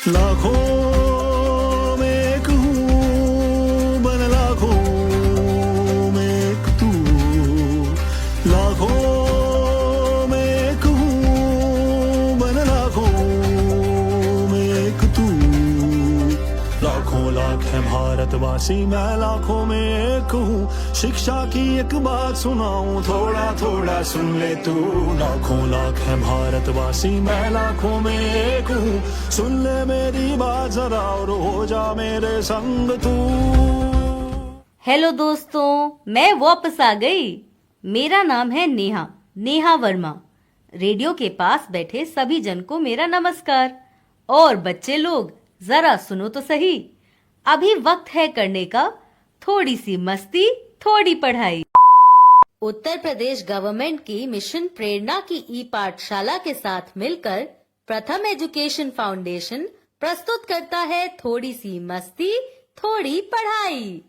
लाखों में एक हूँ बन लाखों में एक तू, लाखों में एक हूँ बन लाखों में एक तू। लाखों लाख है भारतवासी, मैं लाखों में एक हूँ। शिक्षा की एक बात सुनाऊं, थोड़ा थोड़ा सुन ले तू। लाखों लाख है भारतवासी, मैं लाखों में एक हूँ। सुन ले मेरी बात जरा और हो जा मेरे संग तू। हेलो दोस्तों, मैं वापस आ गई। मेरा नाम है नेहा, नेहा वर्मा। रेडियो के पास बैठे सभी जन को मेरा नमस्कार। और बच्चे लोग जरा सुनो तो सही, अभी वक्त है करने का थोड़ी सी मस्ती, थोड़ी पढ़ाई। उत्तर प्रदेश गवर्नमेंट की मिशन प्रेरणा की ई पाठशाला के साथ मिलकर प्रथम एजुकेशन फाउंडेशन प्रस्तुत करता है थोड़ी सी मस्ती, थोड़ी पढ़ाई।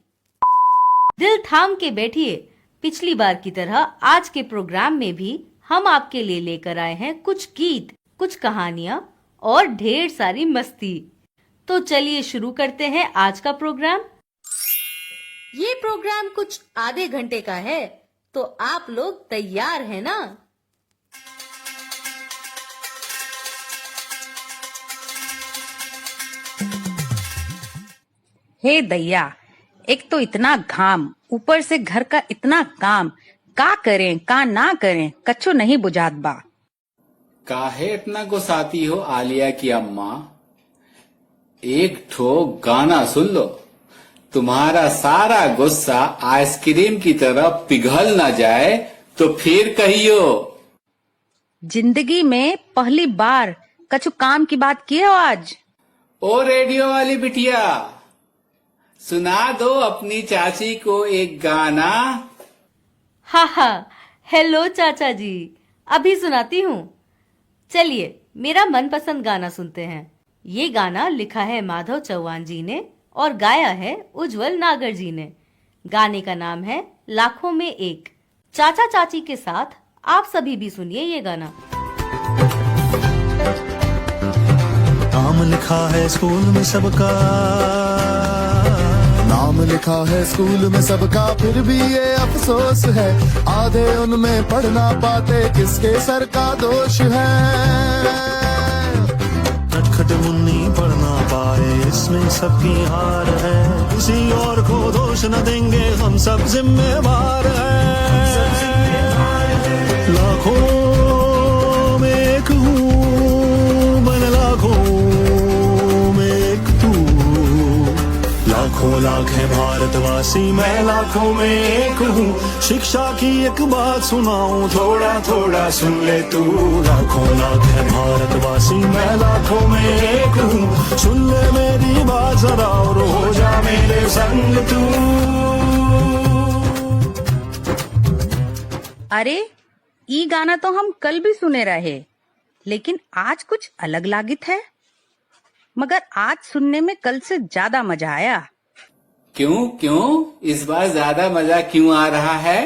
दिल थाम के बैठिए, पिछली बार की तरह आज के प्रोग्राम में भी हम आपके लिए लेकर आए हैं कुछ गीत, कुछ कहानियां और ढेर सारी मस्ती। तो चलिए शुरू करते हैं आज का प्रोग्राम। ये प्रोग्राम कुछ आधे घंटे का है, तो आप लोग तैयार हैं ना? हे दैया, एक तो इतना घाम, ऊपर से घर का इतना काम, का करें का ना करें कच्छो नहीं बुझात बा। काहे इतना गुस्साती हो आलिया की अम्मा? एक ठो गाना सुन लो, तुम्हारा सारा गुस्सा आइसक्रीम की तरह पिघल ना जाए तो फिर कहियो। जिंदगी में पहली बार कछु काम की बात की हो आज। ओ रेडियो वाली बिटिया, सुना दो अपनी चाची को एक गाना। हा हा, हेलो चाचा जी, अभी सुनाती हूँ। चलिए मेरा मनपसंद गाना सुनते हैं। ये गाना लिखा है माधव चौहान जी ने और गाया है उज्जवल नागर जी ने। गाने का नाम है लाखों में एक। चाचा चाची के साथ आप सभी भी सुनिए ये गाना। नाम लिखा है स्कूल में सबका, नाम लिखा है स्कूल में सबका, फिर भी ये अफसोस है आधे उनमें पढ़ ना पाते, किसके सर का दोष है। नटखट मुन्नी पढ़ ना पाए, इसमें सबकी हार है। किसी और को दोष न देंगे, हम सब जिम्मेवार हैं। लाखों में एक हूँ बन लाखों में एक तू, लाखों लाख है भारतवासी, मैं लाखों में एक हूँ। शिक्षा की एक बात सुनाऊं, थोड़ा थोड़ा सुन ले तू। लाखों लाख है भारतवासी, मैं लाखों में एक हूँ। सुन ले मेरी बात जरा और हो जा मेरे संग तू। अरे ई गाना तो हम कल भी सुने रहे, लेकिन आज कुछ अलग लागित है। मगर आज सुनने में कल से ज्यादा मजा आया। क्यों क्यों इस बार ज्यादा मजा क्यों आ रहा है?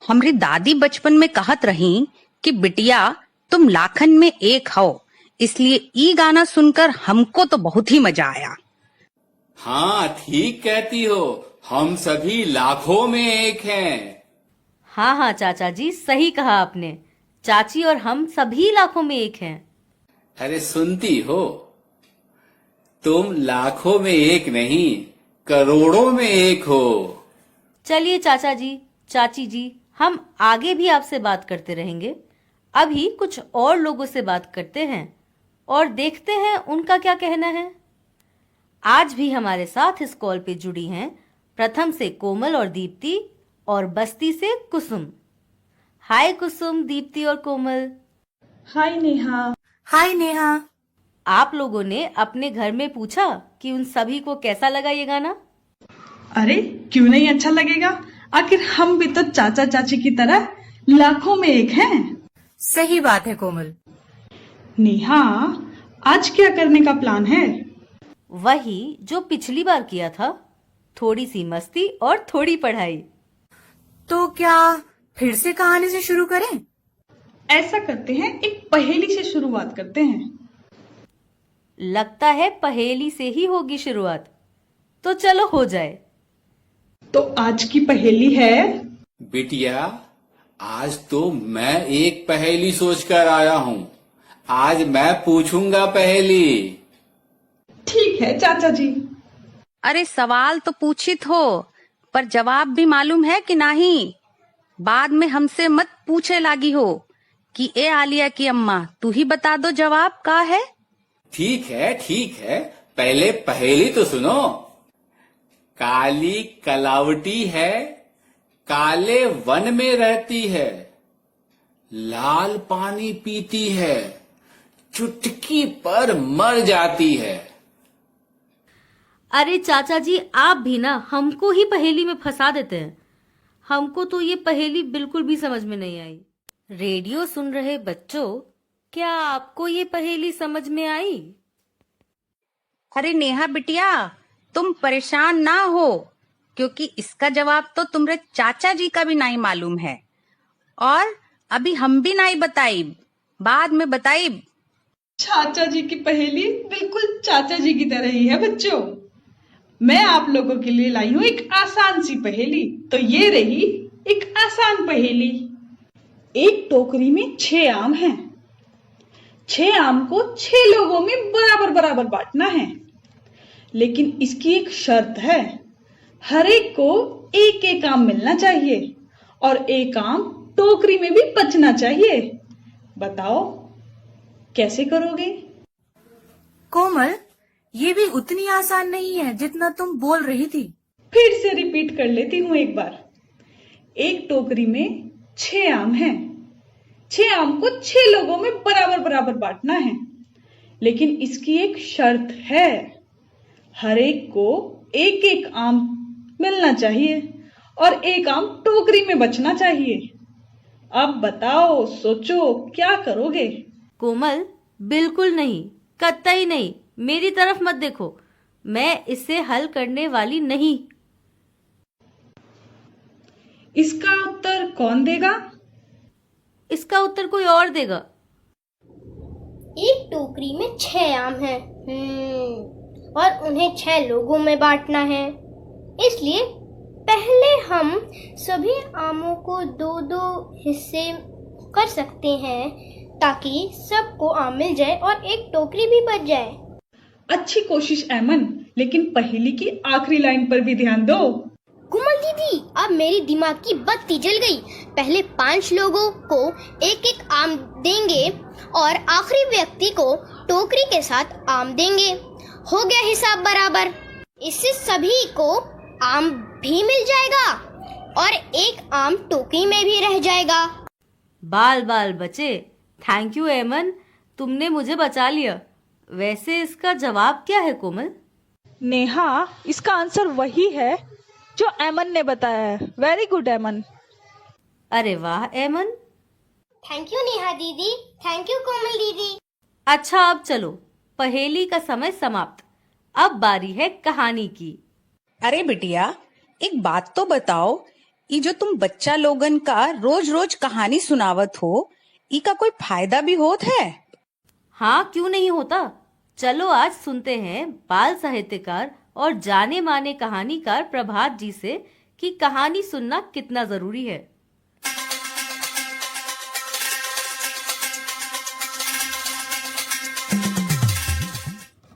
हमरी दादी बचपन में कहत रही कि बिटिया तुम लाखन में एक हो, इसलिए ई गाना सुनकर हमको तो बहुत ही मजा आया। हाँ ठीक कहती हो, हम सभी लाखों में एक हैं। हाँ हाँ चाचा जी, सही कहा आपने। चाची और हम सभी लाखों में एक हैं। अरे सुनती हो, तुम लाखों में एक नहीं करोड़ों में एक हो। चलिए चाचा जी, चाची जी, हम आगे भी आपसे बात करते रहेंगे। अभी कुछ और लोगों से बात करते हैं और देखते हैं उनका क्या कहना है। आज भी हमारे साथ इस कॉल पे जुड़ी हैं प्रथम से कोमल और दीप्ति और बस्ती से कुसुम। हाय कुसुम, दीप्ति और कोमल। हाय नेहा। हाय नेहा। आप लोगों ने अपने घर में पूछा कि उन सभी को कैसा लगा ये गाना? अरे क्यों नहीं अच्छा लगेगा, आखिर हम भी तो चाचा चाची की तरह लाखों में एक हैं। सही बात है कोमल। नेहा, आज क्या करने का प्लान है? वही जो पिछली बार किया था, थोड़ी सी मस्ती और थोड़ी पढ़ाई। तो क्या फिर से कहानी से शुरू करें? ऐसा करते हैं, एक पहेली से शुरुआत करते हैं। लगता है पहेली से ही होगी शुरुआत, तो चलो हो जाए। तो आज की पहेली है, बिटिया, आज तो मैं एक पहेली सोचकर आया हूँ। आज मैं पूछूंगा पहेली। ठीक है चाचा जी। अरे सवाल तो पूछित हो, पर जवाब भी मालूम है कि नहीं? बाद में हमसे मत पूछे लागी हो कि ए आलिया की अम्मा तू ही बता दो जवाब का है। ठीक है, पहले पहेली तो सुनो। काली कलावटी है, काले वन में रहती है, लाल पानी पीती है, चुटकी पर मर जाती है। अरे चाचा जी, आप भी ना हमको ही पहेली में फंसा देते हैं। हमको तो ये पहेली बिल्कुल भी समझ में नहीं आई। रेडियो सुन रहे बच्चों, क्या आपको ये पहेली समझ में आई? अरे नेहा बिटिया, तुम परेशान ना हो, क्योंकि इसका जवाब तो तुमरे चाचा जी का भी नहीं मालूम है, और अभी हम भी नहीं बताइब, बाद में बताइब। चाचा जी की पहेली बिल्कुल चाचा जी की तरह ही है बच्चों। मैं आप लोगों के लिए लाई हूं एक आसान सी पहेली। तो ये रही एक आसान पहेली। एक टोकरी में 6 आम हैं। 6 आम को 6 लोगों में बराबर बराबर बांटना है, लेकिन इसकी एक शर्त है। हर एक को एक एक आम मिलना चाहिए और एक आम टोकरी में भी बचना चाहिए। बताओ कैसे करोगे? कोमल, ये भी उतनी आसान नहीं है जितना तुम बोल रही थी। फिर से रिपीट कर लेती हूं एक बार। एक टोकरी में 6 आम हैं। 6 आम को 6 लोगों में बराबर बराबर बांटना है, लेकिन इसकी एक शर्त है। हर एक को एक एक आम मिलना चाहिए और एक आम टोकरी में बचना चाहिए। अब बताओ, सोचो क्या करोगे? कोमल, बिल्कुल नहीं, कतई नहीं। मेरी तरफ मत देखो, मैं इसे हल करने वाली नहीं। इसका उत्तर कौन देगा? इसका उत्तर कोई और देगा। एक टोकरी में 6 आम हैं, और उन्हें 6 लोगों में बांटना है। इसलिए पहले हम सभी आमों को 2-2 हिस्से कर सकते हैं, ताकि सबको आम मिल जाए और एक टोकरी भी बच जाए। अच्छी कोशिश ऐमन, लेकिन पहेली की आखिरी लाइन पर भी ध्यान दो। कोमल दीदी, अब मेरी दिमाग की बत्ती जल गई। पहले 5 लोगों को एक एक आम देंगे और आखिरी व्यक्ति को टोकरी के साथ आम देंगे। हो गया हिसाब बराबर। इससे सभी को आम भी मिल जाएगा और एक आम टोकरी में भी रह जाएगा। बाल बाल बचे। थैंक यू एमन, तुमने मुझे बचा लिया। वैसे इसका जवाब क्या है कोमल? नेहा, इसका आंसर वही है जो एमन ने बताया है। वेरी गुड एमन। अरे वाह एमन। थैंक यू नेहा दीदी। थैंक यू कोमल दीदी। अच्छा, अब चलो, पहेली का समय समाप्त। अब बारी है कहानी की। अरे बिटिया, एक बात तो बताओ, ये जो तुम बच्चा लोगन का रोज रोज कहानी सुनावत हो, इसका कोई फायदा भी होत है? हाँ, क्यों नहीं होता। चलो आज सुनते हैं बाल साहित्यकार और जाने माने कहानीकार प्रभात जी से कि कहानी सुनना कितना जरूरी है।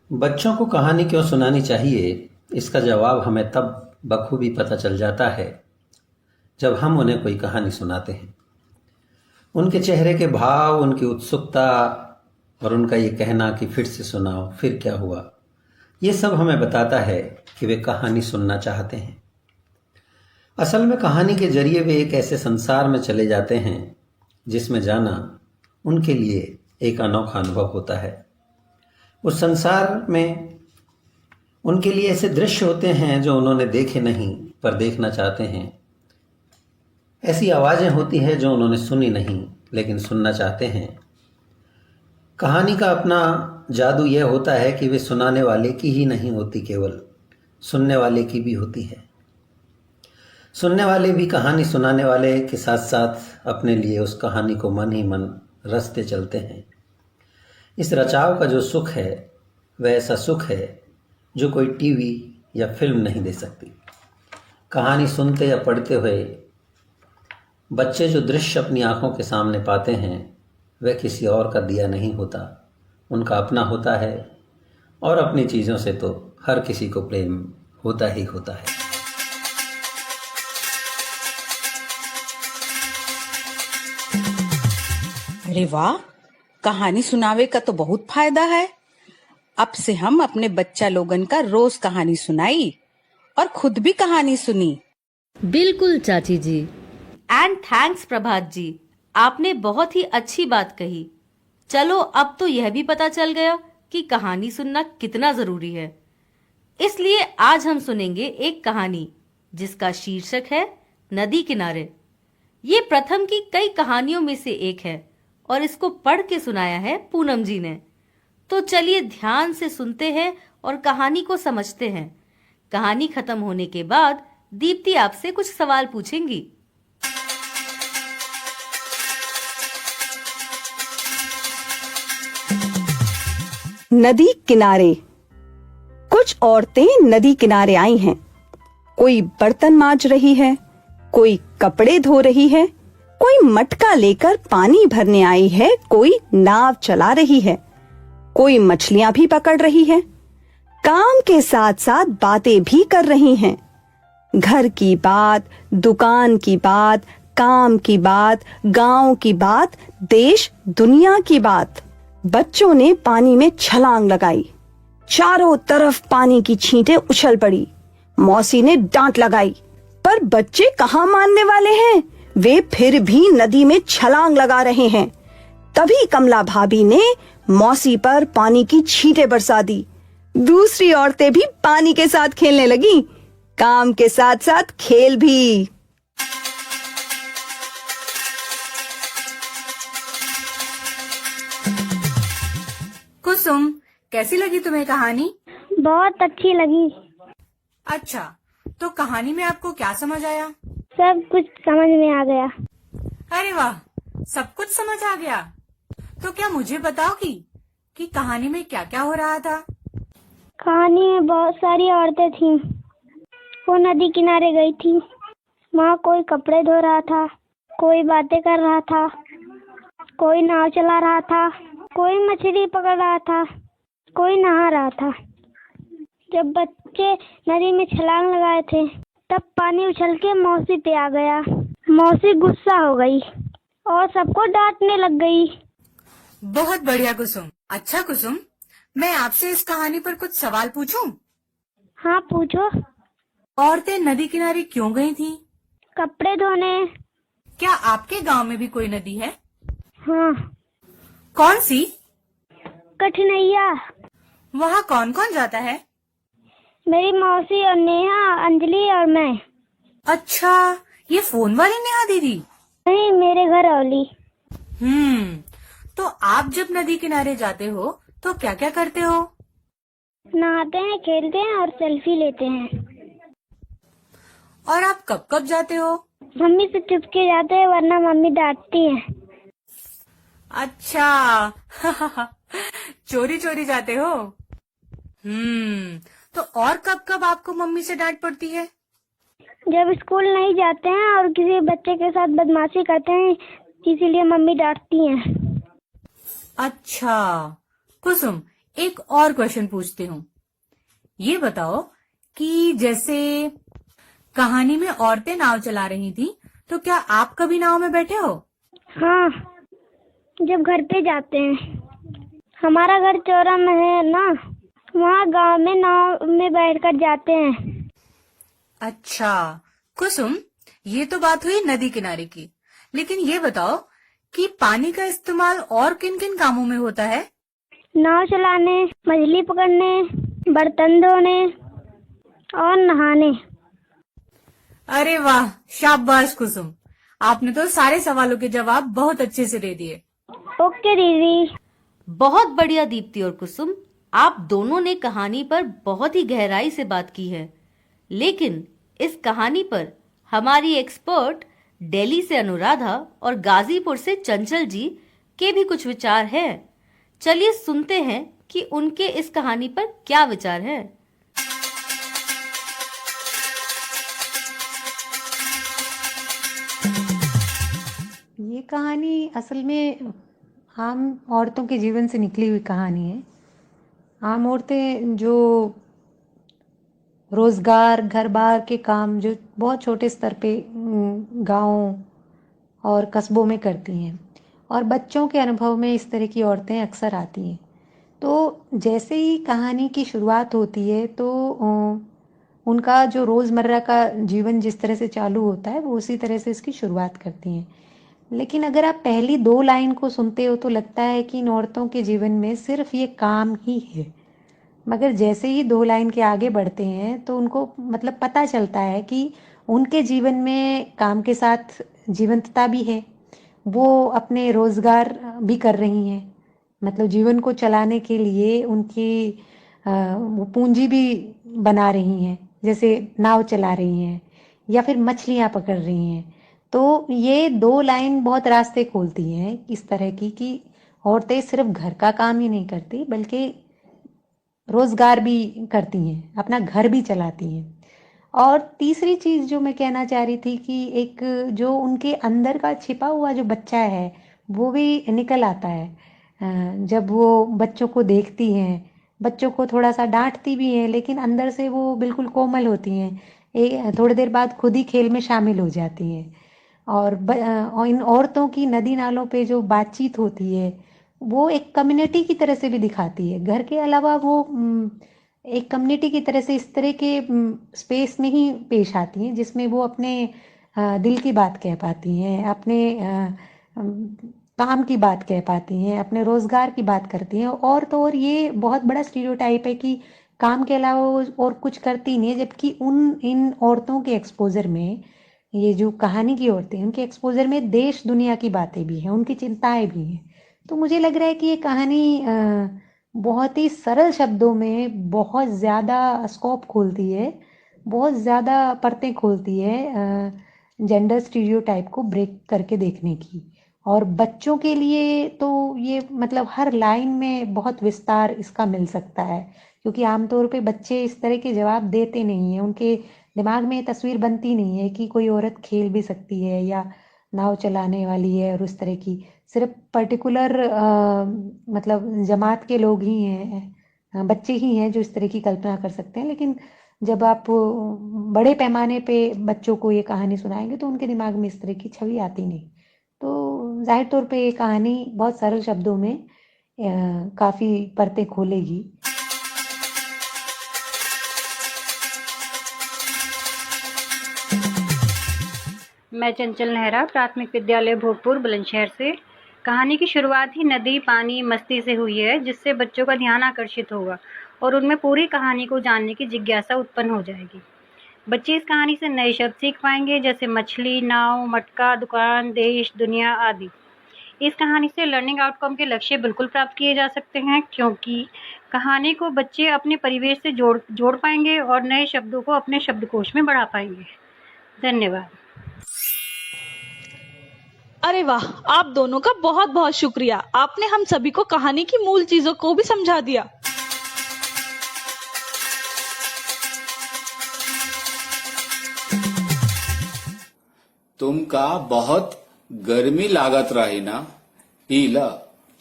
बच्चों को कहानी क्यों सुनानी चाहिए, इसका जवाब हमें तब बखूबी पता चल जाता है जब हम उन्हें कोई कहानी सुनाते हैं। उनके चेहरे के भाव, उनकी उत्सुकता और उनका ये कहना कि फिर से सुनाओ, फिर क्या हुआ, ये सब हमें बताता है कि वे कहानी सुनना चाहते हैं। असल में कहानी के जरिए वे एक ऐसे संसार में चले जाते हैं जिसमें जाना उनके लिए एक अनोखा अनुभव होता है। उस संसार में उनके लिए ऐसे दृश्य होते हैं जो उन्होंने देखे नहीं पर देखना चाहते हैं। ऐसी आवाज़ें होती हैं जो उन्होंने सुनी नहीं लेकिन सुनना चाहते हैं। कहानी का अपना जादू यह होता है कि वे सुनाने वाले की ही नहीं होती, केवल सुनने वाले की भी होती है। सुनने वाले भी कहानी सुनाने वाले के साथ साथ अपने लिए उस कहानी को मन ही मन रचते चलते हैं। इस रचाव का जो सुख है वह ऐसा सुख है जो कोई टीवी या फिल्म नहीं दे सकती। कहानी सुनते या पढ़ते हुए बच्चे जो दृश्य अपनी आंखों के सामने पाते हैं वह किसी और का दिया नहीं होता, उनका अपना होता है। और अपनी चीज़ों से तो हर किसी को प्रेम होता ही होता है। अरे वाह, कहानी सुनावे का तो बहुत फायदा है। अब से हम अपने बच्चा लोगन का रोज कहानी सुनाई और खुद भी कहानी सुनी। बिल्कुल चाची जी। एंड थैंक्स प्रभात जी, आपने बहुत ही अच्छी बात कही। चलो अब तो यह भी पता चल गया कि कहानी सुनना कितना जरूरी है। इसलिए आज हम सुनेंगे एक कहानी जिसका शीर्षक है नदी किनारे। ये प्रथम की कई कहानियों में से एक है और इसको पढ़ के सुनाया है पूनम जी ने। तो चलिए ध्यान से सुनते हैं और कहानी को समझते हैं। कहानी खत्म होने के बाद दीप्ति आपसे कुछ सवाल पूछेंगी। नदी किनारे। कुछ औरतें नदी किनारे आई हैं। कोई बर्तन मांज रही है, कोई कपड़े धो रही है, कोई मटका लेकर पानी भरने आई है, कोई नाव चला रही है, कोई मछलियां भी पकड़ रही है। काम के साथ साथ बातें भी कर रही हैं। घर की बात, दुकान की बात, काम की बात, गांव की बात, देश दुनिया की बात। बच्चों ने पानी में छलांग लगाई। चारों तरफ पानी की छींटें उछल पड़ी। मौसी ने डांट लगाई, पर बच्चे कहाँ मानने वाले हैं, वे फिर भी नदी में छलांग लगा रहे हैं। तभी कमला भाभी ने मौसी पर पानी की छींटें बरसा दी। दूसरी औरतें भी पानी के साथ खेलने लगी, काम के साथ साथ खेल भी। कुसुम, कैसी लगी तुम्हें कहानी? बहुत अच्छी लगी। अच्छा, तो कहानी में आपको क्या समझ आया? सब कुछ समझ में आ गया। अरे वाह, सब कुछ समझ आ गया। तो क्या मुझे बताओगी कि कहानी में क्या क्या हो रहा था? कहानी में बहुत सारी औरतें थीं। वो नदी किनारे गई थी। वहाँ कोई कपड़े धो रहा था, कोई बातें कर रहा था, कोई नाव चला रहा था, कोई मछली पकड़ रहा था, कोई नहा रहा था। जब बच्चे नदी में छलांग लगाए थे तब पानी उछल के मौसी पे आ गया। मौसी गुस्सा हो गई और सबको डांटने लग गई। बहुत बढ़िया कुसुम। अच्छा कुसुम, मैं आपसे इस कहानी पर कुछ सवाल पूछूं? हाँ पूछो। औरतें नदी किनारे क्यों गई थी? कपड़े धोने। क्या आपके गांव में भी कोई नदी है? हाँ। कौन सी? कठिनैया। वहाँ कौन कौन जाता है? मेरी मौसी और नेहा, अंजलि और मैं। अच्छा, ये फोन वाली नेहा दीदी? नहीं, मेरे घर औली। तो आप जब नदी किनारे जाते हो तो क्या क्या करते हो? नहाते हैं, खेलते हैं और सेल्फी लेते हैं। और आप कब कब जाते हो? मम्मी से चुपके जाते हैं, वरना मम्मी डांटती है। अच्छा चोरी चोरी जाते हो? तो और कब कब आपको मम्मी से डांट पड़ती है? जब स्कूल नहीं जाते हैं और किसी बच्चे के साथ बदमाशी करते हैं, इसीलिए मम्मी डांटती हैं। अच्छा कुसुम, एक और क्वेश्चन पूछती हूँ। ये बताओ कि जैसे कहानी में औरतें नाव चला रही थी, तो क्या आप कभी नाव में बैठे हो? हाँ, जब घर पे जाते हैं। हमारा घर चौरा में है ना, वहाँ गांव में नाव में बैठकर जाते हैं। अच्छा कुसुम, ये तो बात हुई नदी किनारे की, लेकिन ये बताओ कि पानी का इस्तेमाल और किन किन कामों में होता है? नाव चलाने, मछली पकड़ने, बर्तन धोने और नहाने। अरे वाह, शाबाश कुसुम, आपने तो सारे सवालों के जवाब बहुत अच्छे से दे दिए। ओके दीदी। बहुत बढ़िया दीप्ति और कुसुम, आप दोनों ने कहानी पर बहुत ही गहराई से बात की है। लेकिन इस कहानी पर हमारी एक्सपर्ट दिल्ली से अनुराधा और गाजीपुर से चंचल जी के भी कुछ विचार हैं। चलिए सुनते हैं कि उनके इस कहानी पर क्या विचार है। ये कहानी असल में आम औरतों के जीवन से निकली हुई कहानी है। आम औरतें जो रोजगार, घर बार के काम जो बहुत छोटे स्तर पे गाँव और कस्बों में करती हैं, और बच्चों के अनुभव में इस तरह की औरतें अक्सर आती हैं। तो जैसे ही कहानी की शुरुआत होती है तो उनका जो रोज़मर्रा का जीवन जिस तरह से चालू होता है वो उसी तरह से इसकी शुरुआत करती हैं। लेकिन अगर आप पहली 2 लाइन को सुनते हो तो लगता है कि इन औरतों के जीवन में सिर्फ ये काम ही है, मगर जैसे ही 2 लाइन के आगे बढ़ते हैं तो उनको मतलब पता चलता है कि उनके जीवन में काम के साथ जीवंतता भी है, वो अपने रोजगार भी कर रही हैं, मतलब जीवन को चलाने के लिए उनकी वो पूंजी भी बना रही हैं, जैसे नाव चला रही हैं या फिर मछलियाँ पकड़ रही हैं। तो ये 2 लाइन बहुत रास्ते खोलती हैं इस तरह की कि औरतें सिर्फ घर का काम ही नहीं करती बल्कि रोजगार भी करती हैं, अपना घर भी चलाती हैं। और तीसरी चीज़ जो मैं कहना चाह रही थी कि एक जो उनके अंदर का छिपा हुआ जो बच्चा है वो भी निकल आता है। जब वो बच्चों को देखती हैं, बच्चों को थोड़ा सा डांटती भी हैं, लेकिन अंदर से वो बिल्कुल कोमल होती हैं, थोड़ी देर बाद खुद ही खेल में शामिल हो जाती हैं। और इन औरतों की नदी नालों पे जो बातचीत होती है वो एक कम्युनिटी की तरह से भी दिखाती है। घर के अलावा वो एक कम्युनिटी की तरह से इस तरह के स्पेस में ही पेश आती हैं जिसमें वो अपने दिल की बात कह पाती हैं, अपने काम की बात कह पाती हैं, अपने रोजगार की बात करती हैं। और तो और ये बहुत बड़ा स्टीरियोटाइप है कि काम के अलावा वो और कुछ करती नहीं है, जबकि इन औरतों के एक्सपोजर में, ये जो कहानी की औरतें हैं उनके एक्सपोजर में देश दुनिया की बातें भी हैं, उनकी चिंताएं भी हैं। तो मुझे लग रहा है कि ये कहानी बहुत ही सरल शब्दों में बहुत ज़्यादा स्कोप खोलती है, बहुत ज़्यादा परतें खोलती है जेंडर स्टीरियोटाइप को ब्रेक करके देखने की। और बच्चों के लिए तो ये मतलब हर लाइन में बहुत विस्तार इसका मिल सकता है, क्योंकि आमतौर पे बच्चे इस तरह के जवाब देते नहीं हैं, उनके दिमाग में ये तस्वीर बनती नहीं है कि कोई औरत खेल भी सकती है या नाव चलाने वाली है। और उस तरह की सिर्फ पर्टिकुलर मतलब जमात के लोग ही हैं, बच्चे ही हैं जो इस तरह की कल्पना कर सकते हैं। लेकिन जब आप बड़े पैमाने पे बच्चों को ये कहानी सुनाएंगे तो उनके दिमाग में इस तरह की छवि आती नहीं। तो जाहिर तौर पे ये कहानी बहुत सरल शब्दों में काफ़ी परतें खोलेगी। मैं चंचल नेहरा, प्राथमिक विद्यालय भोगपुर बुलंदशहर से। कहानी की शुरुआत ही नदी, पानी, मस्ती से हुई है, जिससे बच्चों का ध्यान आकर्षित होगा और उनमें पूरी कहानी को जानने की जिज्ञासा उत्पन्न हो जाएगी। बच्चे इस कहानी से नए शब्द सीख पाएंगे, जैसे मछली, नाव, मटका, दुकान, देश, दुनिया आदि। इस कहानी से लर्निंग आउटकम के लक्ष्य बिल्कुल प्राप्त किए जा सकते हैं, क्योंकि कहानी को बच्चे अपने परिवेश से जोड़ पाएंगे और नए शब्दों को अपने शब्दकोश में बढ़ा पाएंगे। धन्यवाद। अरे वाह, आप दोनों का बहुत बहुत शुक्रिया। आपने हम सभी को कहानी की मूल चीजों को भी समझा दिया। तुमका बहुत गर्मी लागत रही ना, पी ल,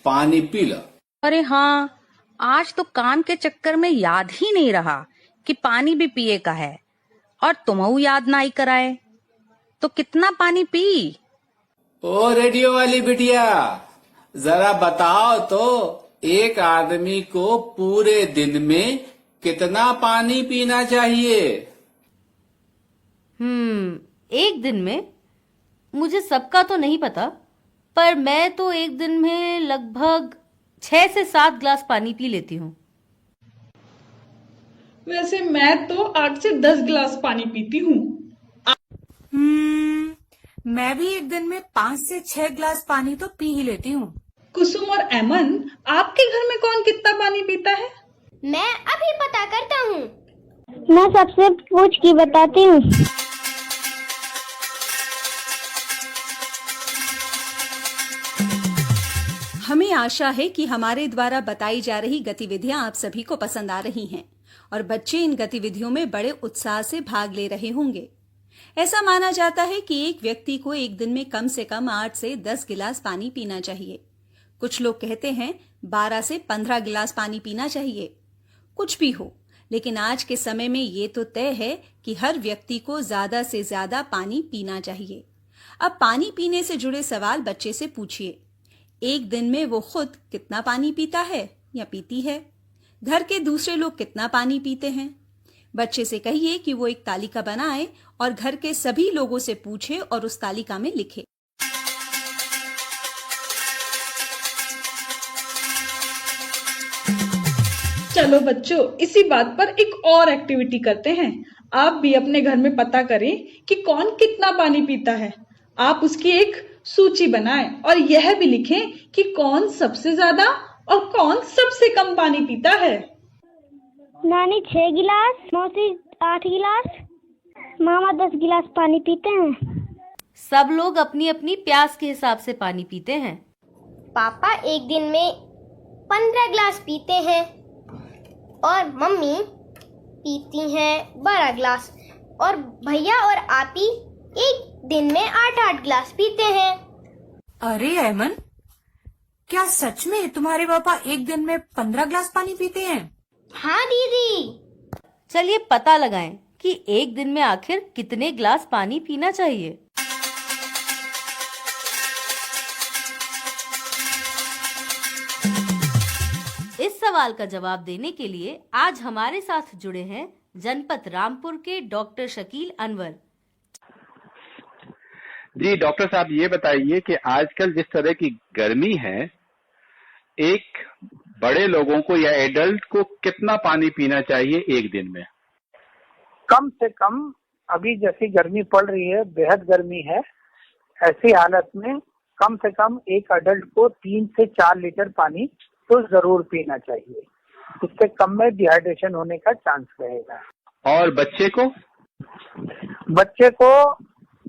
पानी पी ल। अरे हाँ, आज तो काम के चक्कर में याद ही नहीं रहा कि पानी भी पिए का है, और तुमहू याद ना ही कराए। तो कितना पानी पी? ओ रेडियो वाली बिटिया, जरा बताओ तो, एक आदमी को पूरे दिन में कितना पानी पीना चाहिए? एक दिन में मुझे सबका तो नहीं पता, पर मैं तो एक दिन में लगभग 6 से 7 ग्लास पानी पी लेती हूँ। वैसे मैं तो 8 से 10 गिलास पानी पीती हूँ। मैं भी एक दिन में 5 से 6 ग्लास पानी तो पी ही लेती हूँ। कुसुम और एमन, आपके घर में कौन कितना पानी पीता है? मैं अभी पता करता हूँ। मैं सबसे पूछ के बताती हूँ। हमें आशा है कि हमारे द्वारा बताई जा रही गतिविधियां आप सभी को पसंद आ रही हैं और बच्चे इन गतिविधियों में बड़े उत्साह से भाग ले रहे होंगे। ऐसा माना जाता है कि एक व्यक्ति को एक दिन में कम से कम 8 से 10 गिलास पानी पीना चाहिए। कुछ लोग कहते हैं 12 से 15 गिलास पानी पीना चाहिए। कुछ भी हो, लेकिन आज के समय में ये तो तय है कि हर व्यक्ति को ज्यादा से ज्यादा पानी पीना चाहिए। अब पानी पीने से जुड़े सवाल बच्चे से पूछिए। एक दिन में वो खुद कितना पानी पीता है या पीती है? घर के दूसरे लोग कितना पानी पीते हैं? बच्चे से कहिए कि वो एक तालिका बनाए और घर के सभी लोगों से पूछे और उस तालिका में लिखे। चलो बच्चों, इसी बात पर एक और एक्टिविटी करते हैं। आप भी अपने घर में पता करें कि कौन कितना पानी पीता है। आप उसकी एक सूची बनाएं और यह भी लिखें कि कौन सबसे ज्यादा और कौन सबसे कम पानी पीता है। नानी 6 गिलास, मौसी 8 गिलास, मामा 10 गिलास पानी पीते हैं। सब लोग अपनी अपनी प्यास के हिसाब से पानी पीते हैं। पापा एक दिन में 15 गिलास पीते हैं और मम्मी पीती हैं 12 गिलास और भैया और आपी एक दिन में 8-8 गिलास पीते हैं। अरे अयमन, क्या सच में तुम्हारे पापा एक दिन में 15 गिलास पानी पीते हैं? हाँ दीदी। चलिए पता लगाएं कि एक दिन में आखिर कितने गिलास पानी पीना चाहिए। इस सवाल का जवाब देने के लिए आज हमारे साथ जुड़े हैं जनपद रामपुर के डॉक्टर शकील अनवर। जी डॉक्टर साहब, ये बताइए कि आजकल जिस तरह की गर्मी है, एक बड़े लोगों को या एडल्ट को कितना पानी पीना चाहिए एक दिन में? कम से कम, अभी जैसी गर्मी पड़ रही है, बेहद गर्मी है, ऐसी हालत में कम से कम एक एडल्ट को 3 से 4 लीटर पानी तो जरूर पीना चाहिए। इससे कम में डिहाइड्रेशन होने का चांस रहेगा। और बच्चे को? बच्चे को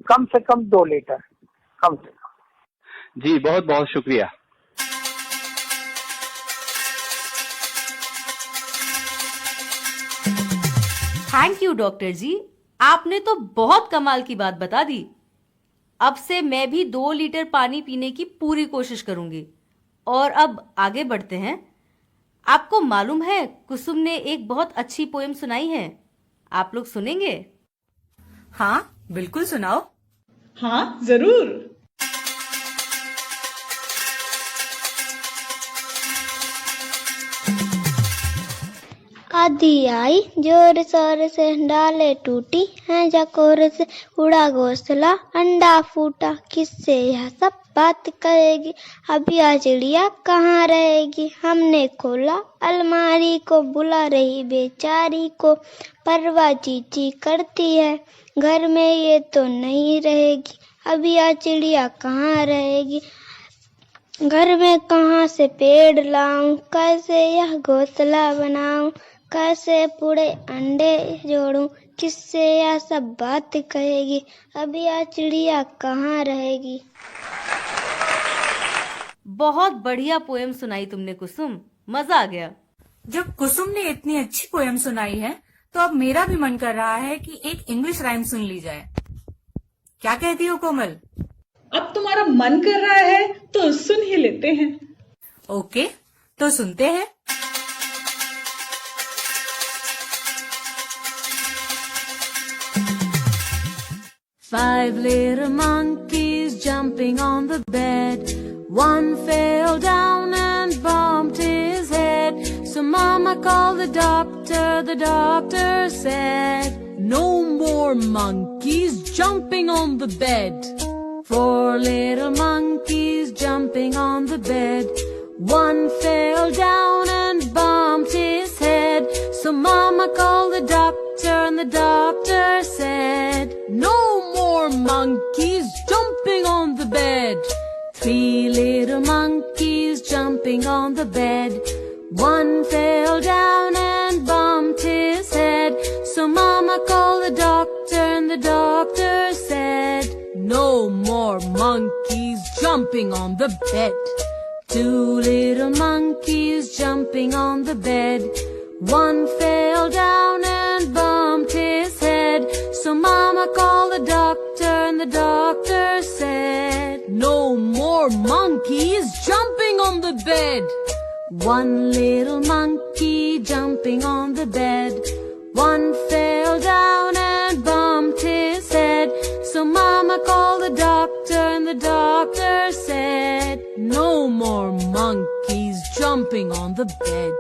कम से कम 2 लीटर, कम से कम। जी बहुत बहुत शुक्रिया। थैंक यू डॉक्टर जी, आपने तो बहुत कमाल की बात बता दी। अब से मैं भी 2 लीटर पानी पीने की पूरी कोशिश करूंगी। और अब आगे बढ़ते हैं। आपको मालूम है कुसुम ने एक बहुत अच्छी पोएम सुनाई है, आप लोग सुनेंगे? हाँ बिल्कुल, सुनाओ। हाँ जरूर। आधी आई जोर शोर से, डाले टूटी हैं जकोर से, उड़ा घोंसला अंडा फूटा, किससे यह सब बात करेगी, अब यह चिड़िया कहाँ रहेगी। हमने खोला अलमारी को, बुला रही बेचारी को, परवा चींची करती है, घर में ये तो नहीं रहेगी, अब यह चिड़िया कहाँ रहेगी। घर में कहाँ से पेड़ लाऊं, कैसे यह घोंसला बनाऊं, कैसे पूरे अंडे जोड़ूं, किससे यह सब बात कहेगी, अब यह चिड़िया कहाँ रहेगी। बहुत बढ़िया पोएम सुनाई तुमने कुसुम, मजा आ गया। जब कुसुम ने इतनी अच्छी पोएम सुनाई है तो अब मेरा भी मन कर रहा है कि एक इंग्लिश राइम सुन ली जाए। क्या कहती हो कोमल? अब तुम्हारा मन कर रहा है तो सुन ही लेते हैं। ओके, तो सुनते हैं। Five little monkeys jumping on the bed. One fell down and bumped his head. So Mama called the doctor. The doctor said, "No more monkeys jumping on the bed." 4 little monkeys jumping on the bed. One fell down and bumped his head. So Mama called the doctor and the doctor said, "No more monkeys jumping on the bed." 3 little monkeys jumping on the bed. One fell down and bumped his head. So Mama called the doctor and the doctor said, "No more monkeys jumping on the bed." Two little monkeys jumping on the bed. One fell down and bumped his head. So Mama called the doctor and the doctor said, "No more monkeys jumping on the bed." One little monkey jumping on the bed. One fell down and bumped his head. So Mama called the doctor and the doctor said, "No more monkeys jumping on the bed."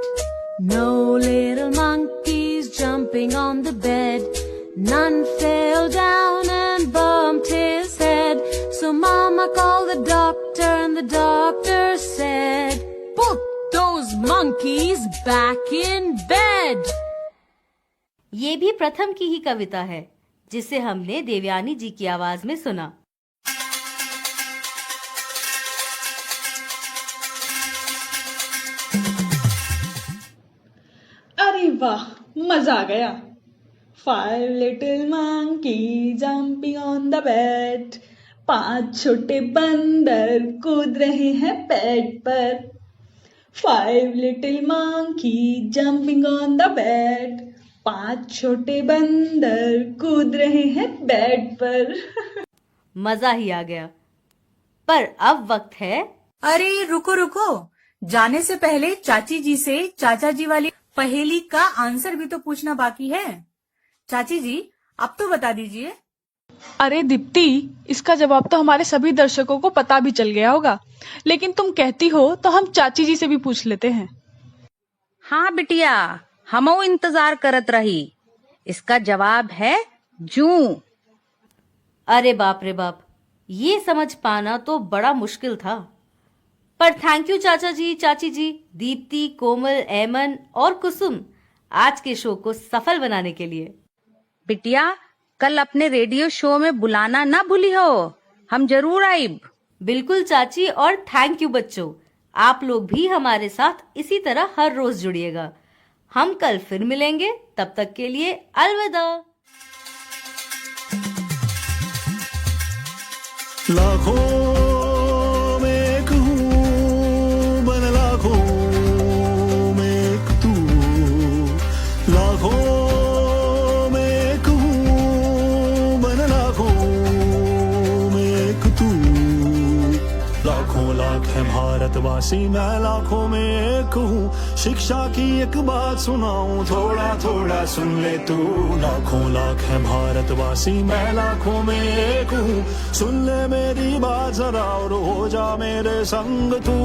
No little monkeys jumping on the bed. None fell down and bumped his head. So Mama called the doctor and the doctor said, "Put those monkeys back in bed." ये भी प्रथम की ही कविता है जिसे हमने देवयानी जी की आवाज में सुना। अरे वाह, मजा आ गया। 5 little monkey jumping on the bed. 5 छोटे बंदर कूद रहे हैं बेड पर। 5 little monkey jumping on the bed. 5 छोटे बंदर कूद रहे हैं बेड पर। मजा ही आ गया। पर अब वक्त है। अरे रुको रुको, जाने से पहले चाची जी से चाचा जी वाली पहेली का आंसर भी तो पूछना बाकी है। चाची जी, अब तो बता दीजिए। अरे दीप्ति, इसका जवाब तो हमारे सभी दर्शकों को पता भी चल गया होगा, लेकिन तुम कहती हो तो हम चाची जी से भी पूछ लेते हैं। हाँ बिटिया, हमो इंतजार करत रही। इसका जवाब है जूं। अरे बाप रे बाप, ये समझ पाना तो बड़ा मुश्किल था। पर थैंक यू चाचा जी, चाची जी, दीप्ति, कोमल, ऐमन और कुसुम आज के शो को सफल बनाने के लिए। बिटिया, कल अपने रेडियो शो में बुलाना ना भूली हो, हम जरूर आइब। बिल्कुल चाची, और थैंक यू बच्चों। आप लोग भी हमारे साथ इसी तरह हर रोज जुड़िएगा। हम कल फिर मिलेंगे, तब तक के लिए अलविदा। लाखों में एक हूँ, बन लाखों में एक तू। लाखों में एक हूँ, बन लाखों में एक तू। लाखों लाख है भारतवासी, मैं लाखों में एक हूँ। शिक्षा की एक बात सुनाऊं, थोड़ा थोड़ा सुन ले तू। लाखों लाख है भारतवासी, मैं लाखों में एक हूँ। सुन ले मेरी बात जरा और हो जा मेरे संग तू।